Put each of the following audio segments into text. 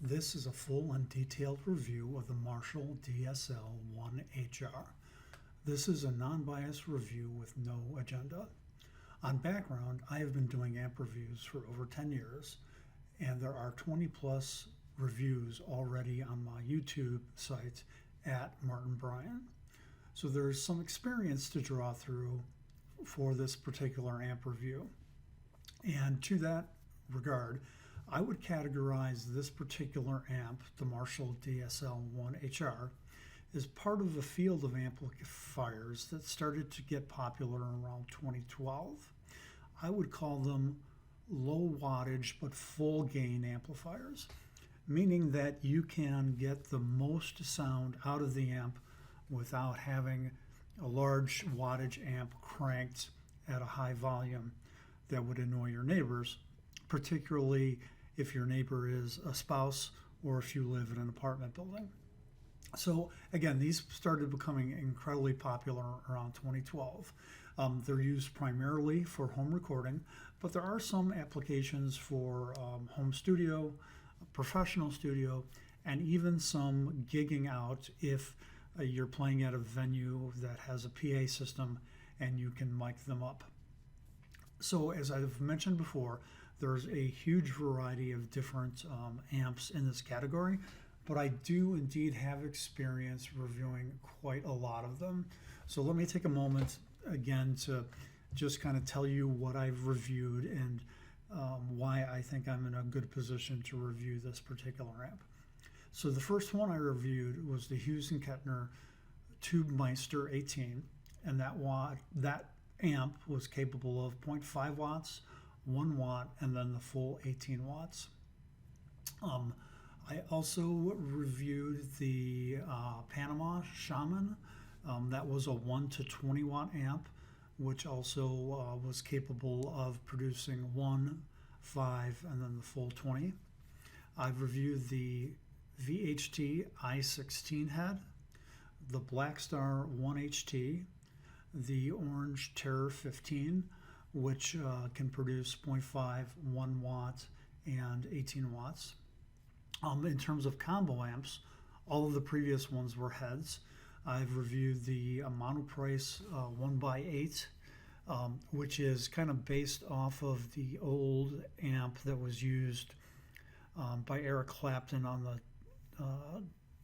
This is a full and detailed review of the Marshall DSL1HR. This is a non-biased review with no agenda. On background, I have been doing amp reviews for over 10 years, and there are 20 plus reviews already on my YouTube site at Martin Bryan. So there's some experience to draw through for this particular amp review. And to that regard, I would categorize this particular amp, the Marshall DSL1HR, as part of a field of amplifiers that started to get popular around 2012. I would call them low wattage but full gain amplifiers, meaning that you can get the most sound out of the amp without having a large wattage amp cranked at a high volume that would annoy your neighbors, particularly if your neighbor is a spouse or if you live in an apartment building. So again, these started becoming incredibly popular around 2012. They're used primarily for home recording, but there are some applications for home studio, professional studio, and even some gigging out if you're playing at a venue that has a PA system and you can mic them up. So as I've mentioned before, there's a huge variety of different amps in this category, but I do indeed have experience reviewing quite a lot of them. So let me take a moment again to just kind of tell you what I've reviewed and why I think I'm in a good position to review this particular amp. So the first one I reviewed was the Hughes & Kettner Tubemeister 18, and that amp was capable of 0.5 watts, 1 watt, and then the full 18 watts. I also reviewed the Panama Shaman. That was a 1 to 20 watt amp, which also was capable of producing 1, 5, and then the full 20. I've reviewed the VHT i16 head, the Blackstar 1HT, the Orange Terror 15, which can produce 0.5, 1 watt, and 18 watts. In terms of combo amps, all of the previous ones were heads. I've reviewed the Monoprice 1x8, which is kind of based off of the old amp that was used by Eric Clapton on the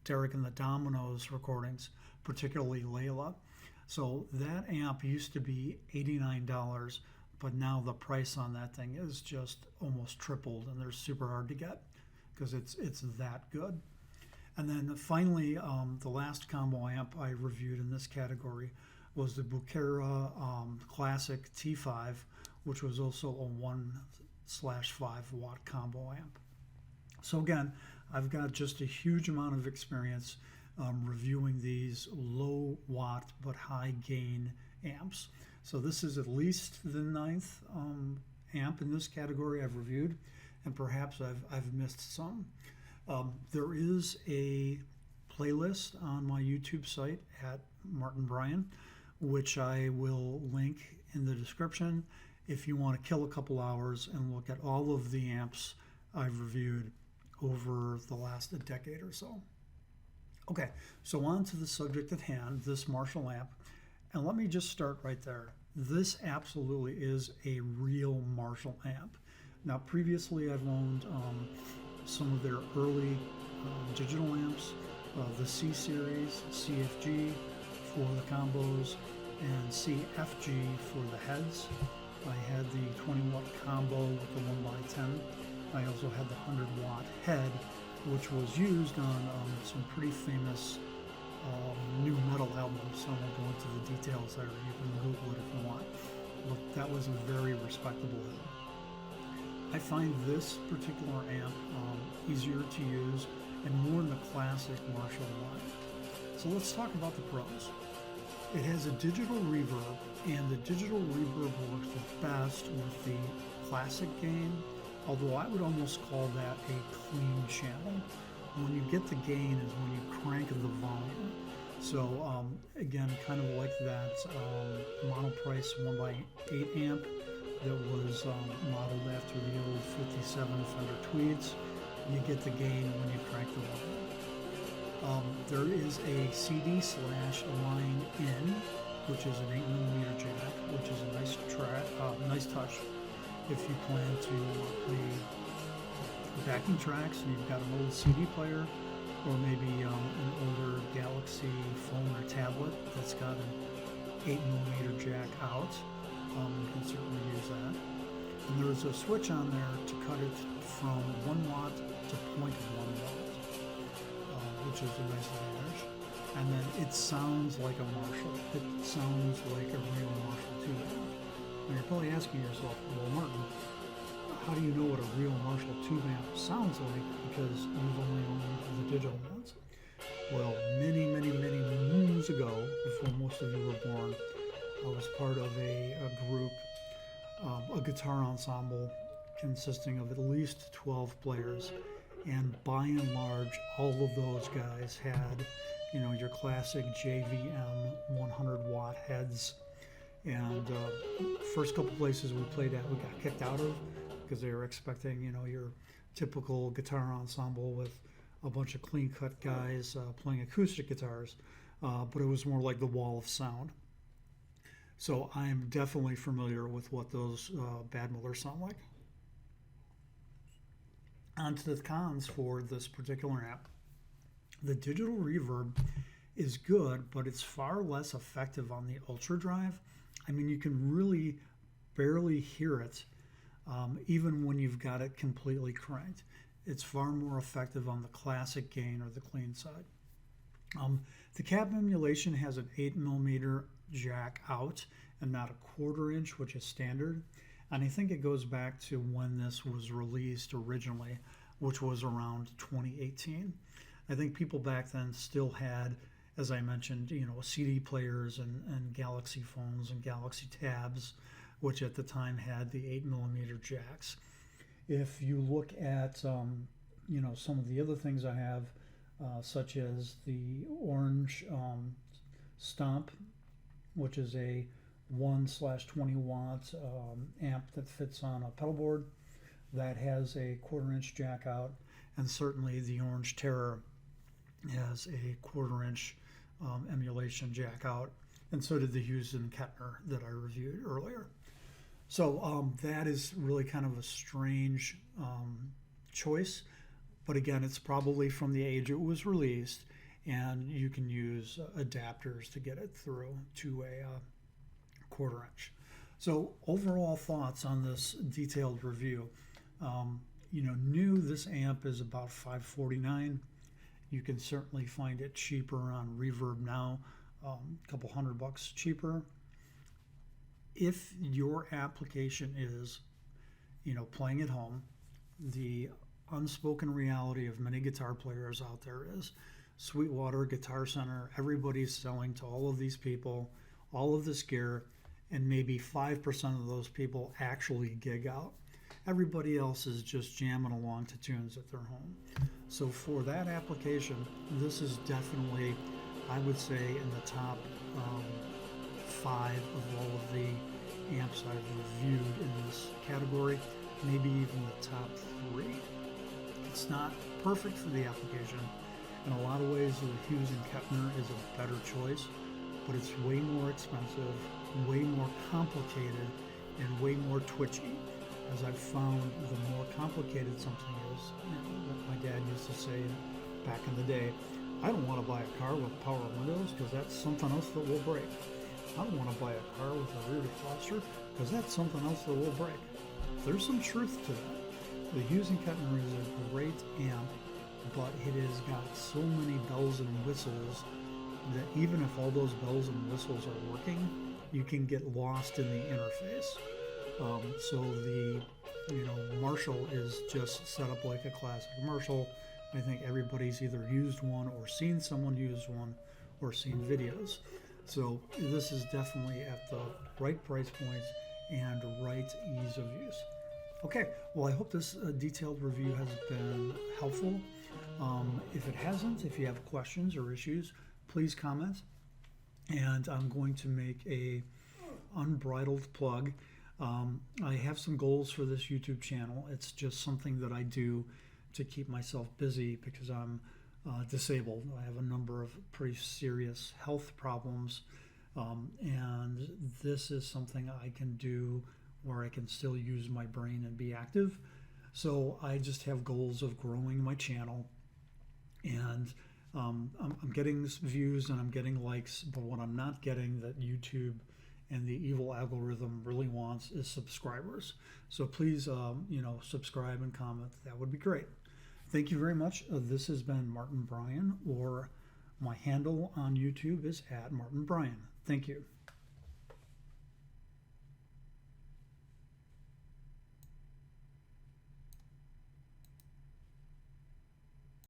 Derek and the Dominoes recordings, particularly Layla. So that amp used to be $89, but now the price on that thing is just almost tripled, and they're super hard to get because it's that good. And then finally, the last combo amp I reviewed in this category was the Buchera Classic T5, which was also a 1/5 watt combo amp. So again, I've got just a huge amount of experience reviewing these low watt but high gain amps. So this is at least the 9th amp in this category I've reviewed, and perhaps I've missed some. There is a playlist on my YouTube site at Martin Bryan, which I will link in the description if you want to kill a couple hours and look at all of the amps I've reviewed over the last decade or so. Okay, so on to the subject at hand, this Marshall amp. And let me just start right there. This absolutely is a real Marshall amp. Now, previously I've owned some of their early digital amps, the C series, CFG for the combos, and CFG for the heads. I had the 20 watt combo with the 1x10. I also had the 100 watt head, which was used on some pretty famous new metal albums. So I won't go into the details there. You can Google it if you want. But that was a very respectable head. I find this particular amp easier to use and more in the classic Marshall line. So let's talk about the pros. It has a digital reverb, and the digital reverb works best with the classic gain, although I would almost call that a clean channel. When you get the gain is when you crank the volume. So again, kind of like that Monoprice 1x8 amp that was modeled after the old 57 Fender Tweeds. you get the gain when you crank the lever. There is a CD/line in, which is an 8mm jack, which is a nice touch if you plan to play backing tracks and you've got an old CD player, or maybe an older Galaxy phone or tablet that's got an 8mm jack out. You can certainly use that. And there's a switch on there to cut it from 1 watt to 0.1 watt, which is a nice advantage. And then it sounds like a Marshall. It sounds like a real Marshall 2 amp. And you're probably asking yourself, well, Martin, how do you know what a real Marshall 2 amp sounds like, because you've only owned the digital ones? Well, many moons ago, before most of you were born, I was part of a group, a guitar ensemble consisting of at least 12 players, and by and large, all of those guys had, your classic JVM 100-watt heads. And first couple places we played at, we got kicked out of because they were expecting, your typical guitar ensemble with a bunch of clean-cut guys playing acoustic guitars, but it was more like the wall of sound. So I'm definitely familiar with what those bad mothers sound like. On to the cons for this particular amp. The digital reverb is good, but it's far less effective on the Ultra Drive. I mean, you can really barely hear it, even when you've got it completely cranked. It's far more effective on the classic gain or the clean side. The cab emulation has an 8mm jack out and not a 1/4 inch, which is standard. And I think it goes back to when this was released originally, which was around 2018. I think people back then still had, as I mentioned, CD players and Galaxy phones and Galaxy tabs, which at the time had the 8mm jacks. If you look at, some of the other things I have, such as the Orange Stomp, which is a 1/20 watt amp that fits on a pedal board that has a 1/4 inch jack out, and certainly the Orange Terror has a 1/4 inch emulation jack out, and so did the Hughes and Kettner that I reviewed earlier. So that is really kind of a strange choice, but again, it's probably from the age it was released, and you can use adapters to get it through to a 1/4 inch. So overall thoughts on this detailed review. New, this amp is about $549. You can certainly find it cheaper on Reverb now, a couple $100 cheaper. If your application is, playing at home, the unspoken reality of many guitar players out there is Sweetwater, Guitar Center, everybody's selling to all of these people, all of this gear, and maybe 5% of those people actually gig out. Everybody else is just jamming along to tunes at their home. So for that application, this is definitely, I would say, in the top 5 of all of the amps I've reviewed in this category, maybe even the top 3. It's not perfect for the application. In a lot of ways, the Hughes and Kettner is a better choice, but it's way more expensive, way more complicated, and way more twitchy. As I've found, the more complicated something is, what my dad used to say back in the day, I don't want to buy a car with power windows because that's something else that will break. I don't want to buy a car with a rear defroster because that's something else that will break. There's some truth to that. The Hughes and Kettner is a great amp, but it has got so many bells and whistles that even if all those bells and whistles are working, you can get lost in the interface. So the Marshall is just set up like a classic Marshall. I think everybody's either used one or seen someone use one or seen videos. So this is definitely at the right price points and right ease of use. Okay, well, I hope this detailed review has been helpful. If it hasn't, if you have questions or issues, please comment. And I'm going to make a unbridled plug. I have some goals for this YouTube channel. It's just something that I do to keep myself busy because I'm disabled. I have a number of pretty serious health problems, and this is something I can do where I can still use my brain and be active. So I just have goals of growing my channel, and I'm getting views and I'm getting likes, but what I'm not getting that YouTube and the evil algorithm really wants is subscribers. So please, subscribe and comment. That would be great. Thank you very much. This has been Martin Bryan, or my handle on YouTube is @MartinBryan. Thank you.